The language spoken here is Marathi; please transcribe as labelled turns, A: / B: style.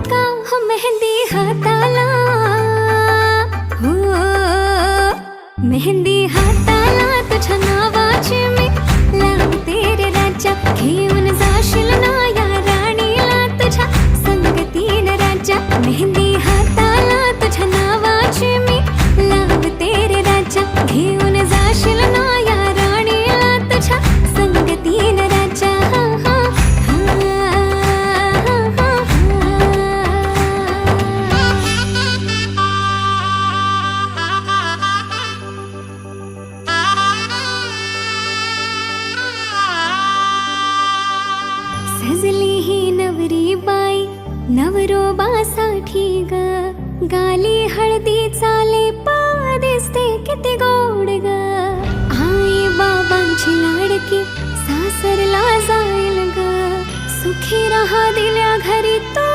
A: का हो मेहंदी हाताला, हो मेहंदी हाताला तुझ्या नावाची मी लावते रे राजा. घेऊन जाशील ना या राणीला तुझ्या संगतीन राजा. मेहंदी हाताला तुझ्या नावाची मी लावते रे राजा. घेऊन जाशील ना या राणीला तुझ्या संगतीन राजा. सजली ही नवरी बाई नवरोबासाठी ग. गाली हळदी चाले पा दिसते किती गोड ग. आई बाबांची लाडकी सासरला जाईल ग. सुखी राहा दिल्या घरी तो